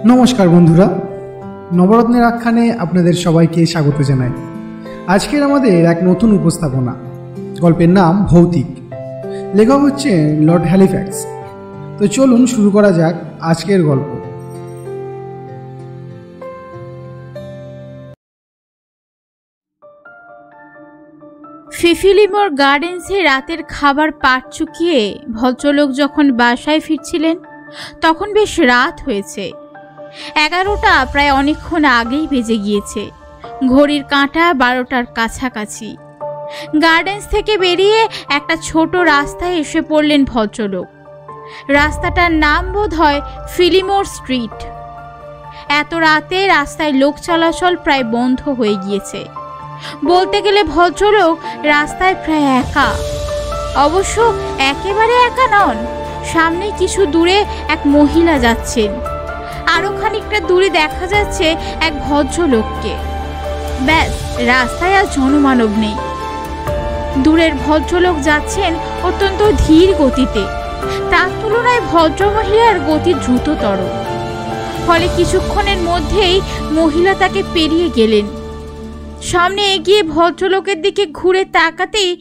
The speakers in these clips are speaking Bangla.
নমস্কার বন্ধুরা, নবরত্নের আখ্যানে আপনাদের সবাইকে স্বাগত জানাই। আজকের আমাদের এক নতুন উপস্থাপনা। গল্পের নাম ভৌতিক। লেখক হচ্ছেন লর্ড হ্যালিফ্যাক্স। তো চলুন শুরু করা যাক আজকের গল্প। ফিফিলিমোর গার্ডেন্সে রাতের খাবার পাট চুকিয়ে ভদ্রলোক যখন বাসায় ফিরছিলেন তখন বেশ রাত হয়েছে। 11টা প্রায় অনেকক্ষণ আগেই বেজে গিয়েছে। ঘড়ির কাঁটা 12টার কাছাকাছি। গার্ডেন্স থেকে বেরিয়ে একটা ছোট রাস্তায় এসে পড়লেন ভদ্রলোক। রাস্তাটার নাম বোধ হয় ফিলিমোর স্ট্রিট। এত রাতে রাস্তায় লোক চলাচল প্রায় বন্ধ হয়ে গিয়েছে। বলতে গেলে ভদ্রলোক রাস্তায় প্রায় একা। অবশ্য একেবারে একা নন, সামনে কিছু দূরে এক মহিলা যাচ্ছেন। আরো খানিকটা দূরে দেখা যাচ্ছে এক ভদ্রলোককে। ব্যাস, রাস্তায় আর জনমানব নেই। দূরের ভদ্রলোক যাচ্ছেন অত্যন্ত ধীর গতিতে। তার তুলনায় ভদ্রমহিলার গতি দ্রুততর। ফলে কিছুক্ষণের মধ্যেই মহিলা তাকে পেরিয়ে গেলেন। সামনে এগিয়ে ভদ্রলোকের দিকে ঘুরে তাকাতেই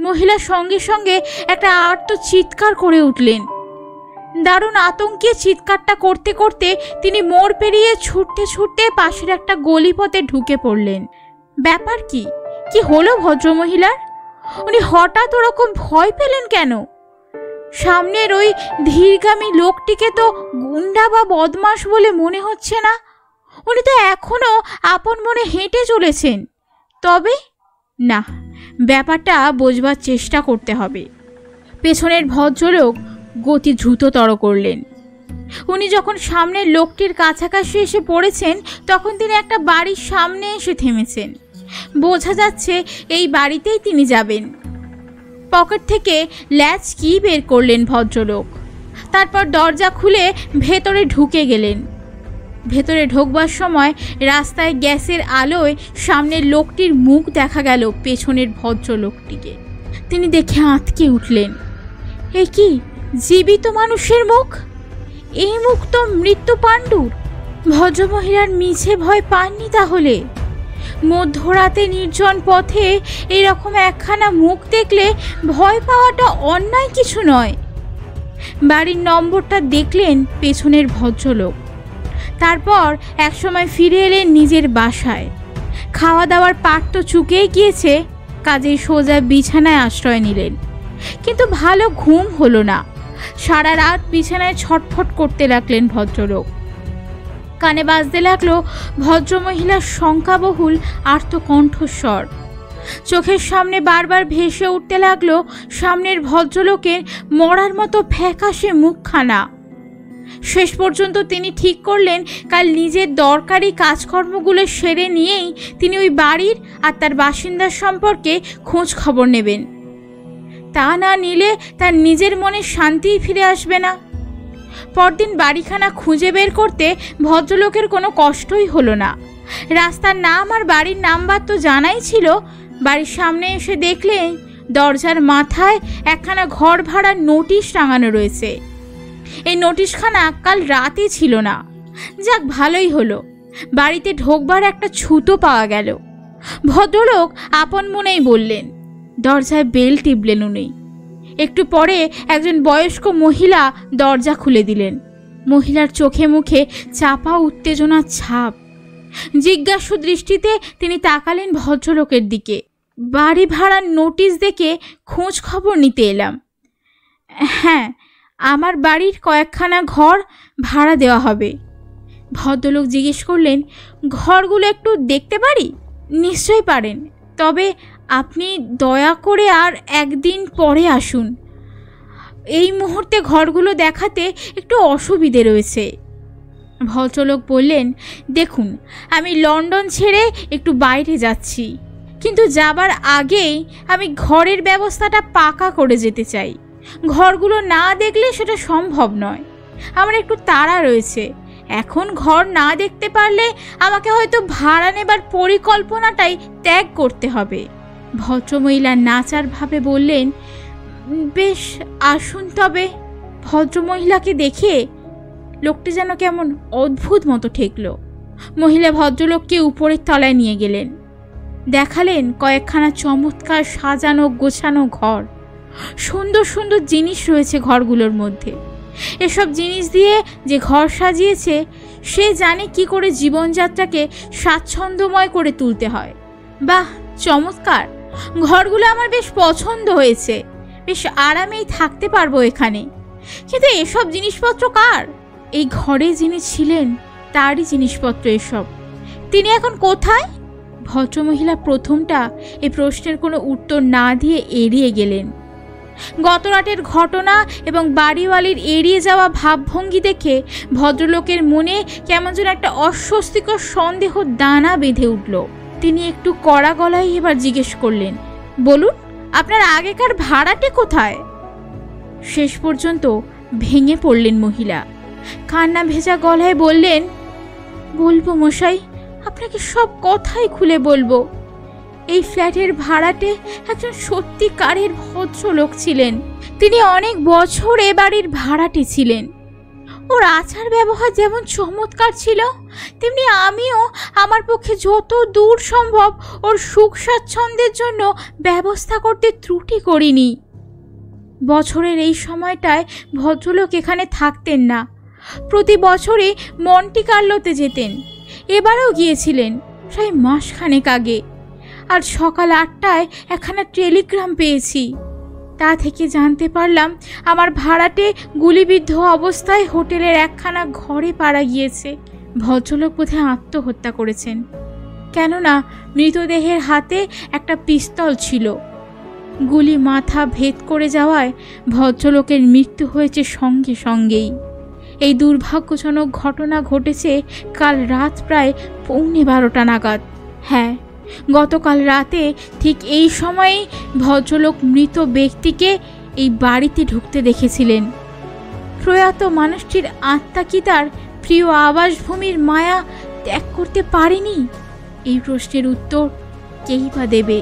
মহিলা সঙ্গে সঙ্গে একটা আর্ত চিৎকার করে উঠলেন। দারুণ আতঙ্কে চিৎকারটা করতে করতে তিনি মোড় পেরিয়ে ছুটতে ছুটতে পাশের একটা গলিপথে ঢুকে পড়লেন। ব্যাপার কি হলো ভদ্রমহিলার? উনি হঠাৎ ওরকম ভয় পেলেন কেন? সামনের ওই ধীরগামী লোকটিকে তো গুন্ডা বা বদমাশ বলে মনে হচ্ছে না। উনি তো এখনো আপন মনে হেঁটে চলেছেন। তবে না, ব্যাপারটা বোঝবার চেষ্টা করতে হবে। পেছনের ভদ্রলোক গতি দ্রুততর করলেন। উনি যখন সামনের লোকটির কাছাকাছি এসে পড়েছেন তখন তিনি একটা বাড়ির সামনে এসে থেমেছেন। বোঝা যাচ্ছে এই বাড়িতেই তিনি যাবেন। পকেট থেকে ল্যাচ কি বের করলেন ভদ্রলোক। তারপর দরজা খুলে ভেতরে ঢুকে গেলেন। ভেতরে ঢোকবার সময় রাস্তায় গ্যাসের আলোয় সামনের লোকটির মুখ দেখা গেল পেছনের ভদ্রলোকটিকে। তিনি দেখে আঁতকে উঠলেন। এ কি জীবিত মানুষের মুখ? এই মুখ তো মৃত্যু পাণ্ডুর। ভদ্রমহিলার মিছে ভয় পাননি তাহলে? মধ্যরাতে নির্জন পথে এরকম একখানা মুখ দেখলে ভয় পাওয়াটা অন্যায় কিছু নয়। বাড়ির নম্বরটা দেখলেন পেছনের ভদ্রলোক। তারপর একসময় ফিরে এলেন নিজের বাসায়। খাওয়া দাওয়ার পাট তো চুকেই গিয়েছে, কাজেই সোজা বিছানায় আশ্রয় নিলেন। কিন্তু ভালো ঘুম হলো না। সারা রাত বিছানায় ছটফট করতে লাগলেন ভদ্রলোক। কানে বাজতে লাগলো ভদ্রমহিলার শঙ্কাবহুল আর্ত কণ্ঠস্বর। চোখের সামনে বারবার ভেসে উঠতে লাগলো সামনের ভদ্রলোকের মরার মতো ফ্যাকাশে মুখখানা। শেষ পর্যন্ত তিনি ঠিক করলেন কাল নিজের দরকারি কাজকর্মগুলো সেরে নিয়েই তিনি ওই বাড়ির আর তার বাসিন্দার সম্পর্কে খোঁজ খবর নেবেন। তা না নিলে তার নিজের মনে শান্তিই ফিরে আসবে না। পরদিন বাড়িখানা খুঁজে বের করতে ভদ্রলোকের কোনো কষ্টই হলো না। রাস্তার নাম আর বাড়ির নাম্বার তো জানাই ছিল। বাড়ির সামনে এসে দেখলেন দরজার মাথায় একখানা ঘর ভাড়ার নোটিশ টাঙানো রয়েছে। এই নোটিশখানা কাল রাতে ছিল না। যাক, ভালোই হলো, বাড়িতে ঢোকবার একটা ছুতো পাওয়া গেল। ভদ্রলোক আপন মনেই বললেন। দরজায় বেল টিপলেন উনি। একটু পরে একজন বয়স্ক মহিলা দরজা খুলে দিলেন। মহিলার চোখে মুখে চাপা উত্তেজনার ছাপ। জিজ্ঞাসু দৃষ্টিতে তিনি তাকালেন ভদ্রলোকের দিকে। বাড়ি ভাড়ার নোটিশ দেখে খোঁজ খবর নিতে এলাম। হ্যাঁ, আমার বাড়ির কয়েকখানা ঘর ভাড়া দেওয়া হবে। ভদ্রলোক জিজ্ঞেস করলেন, ঘরগুলো একটু দেখতে পারি? নিশ্চয়ই পারেন, তবে আপনি দয়া করে আর একদিন পরে আসুন। এই মুহূর্তে ঘরগুলো দেখাতে একটু অসুবিধে রয়েছে। ভদ্রলোক বললেন, দেখুন, আমি লন্ডন ছেড়ে একটু বাইরে যাচ্ছি, কিন্তু যাবার আগেই আমি ঘরের ব্যবস্থাটা পাকা করে যেতে চাই। ঘরগুলো না দেখলে সেটা সম্ভব নয়। আমার একটু তাড়া রয়েছে। এখন ঘর না দেখতে পারলে আমাকে হয়তো ভাড়া নেবার পরিকল্পনাটাই ত্যাগ করতে হবে। ভদ্রমহিলা নাচার ভাবে বললেন, বেশ, আসুন তবে। ভদ্রমহিলাকে দেখে লোকটি যেন কেমন অদ্ভুত মতো ঠেকল। মহিলা ভদ্রলোককে উপরের তলায় নিয়ে গেলেন। দেখালেন কয়েকখানা চমৎকার সাজানো গোছানো ঘর। সুন্দর সুন্দর জিনিস রয়েছে ঘরগুলোর মধ্যে। এসব জিনিস দিয়ে যে ঘর সাজিয়েছে সে জানে কি করে জীবনযাত্রাকে স্বাচ্ছন্দ্যময় করে তুলতে হয়। বাহ, চমৎকার! ঘরগুলো আমার বেশ পছন্দ হয়েছে, বেশ আরামেই থাকতে পারবো এখানে। কিন্তু এসব জিনিসপত্র কার? এই ঘরে যিনি ছিলেন তারই জিনিসপত্র এসব। তিনি এখন কোথায়? ভদ্রমহিলা প্রথমটা এই প্রশ্নের কোনো উত্তর না দিয়ে এড়িয়ে গেলেন। গত রাতের ঘটনা এবং বাড়িওয়ালির এড়িয়ে যাওয়া ভাবভঙ্গি দেখে ভদ্রলোকের মনে কেমন যেন একটা অস্বস্তিকর সন্দেহ দানা বেঁধে উঠল। তিনি একটু কড়া গলায় এবার জিজ্ঞেস করলেন, বলুন, আপনার আগেকার ভাড়াটে কোথায়? শেষ পর্যন্ত ভেঙে পড়লেন মহিলা। কান্না ভেজা গলায় বললেন, বলবো মশাই, আপনাকে সব কথাই খুলে বলবো। এই ফ্ল্যাটের ভাড়াটে একজন সত্যিকারের ভদ্রলোক ছিলেন। তিনি অনেক বছর এ বাড়ির ভাড়াটে ছিলেন। ওর আচার ব্যবহার যেমন চমৎকার ছিল, তেমনি আমিও আমার পক্ষে যত দূর সম্ভব ওর সুখ স্বাচ্ছন্দ্যের জন্য ব্যবস্থা করতে ত্রুটি করিনি। বছরের এই সময়টায় ভদ্রলোক এখানে থাকতেন না। প্রতি বছরে মন্টি কার্লোতে যেতেন। এবারেও গিয়েছিলেন প্রায় মাসখানেক আগে। আর সকাল 8টায় একখানা টেলিগ্রাম পেয়েছি। তা থেকে জানতে পারলাম আমার ভাড়াটে গুলিবিদ্ধ অবস্থায় হোটেলের একখানা ঘরে পাড়া গিয়েছে। ভদ্রলোক বোধহয় আত্মহত্যা করেছেন, কেননা মৃতদেহের হাতে একটা পিস্তল ছিল। গুলি মাথা ভেদ করে যাওয়ায় ভদ্রলোকের মৃত্যু হয়েছে সঙ্গে সঙ্গেই। এই দুর্ভাগ্যজনক ঘটনা ঘটেছে কাল রাত প্রায় 12:15 নাগাদ। হ্যাঁ, গতকাল রাতে ঠিক এই সময়েই ভদ্রলোক মৃত ব্যক্তিকে এই বাড়িতে ঢুকতে দেখেছিলেন। প্রয়াত মানুষটির আত্মা কি তার প্রিয় আবাসভূমির মায়া ত্যাগ করতে পারেনি? এই প্রশ্নের উত্তর কেই বা দেবে?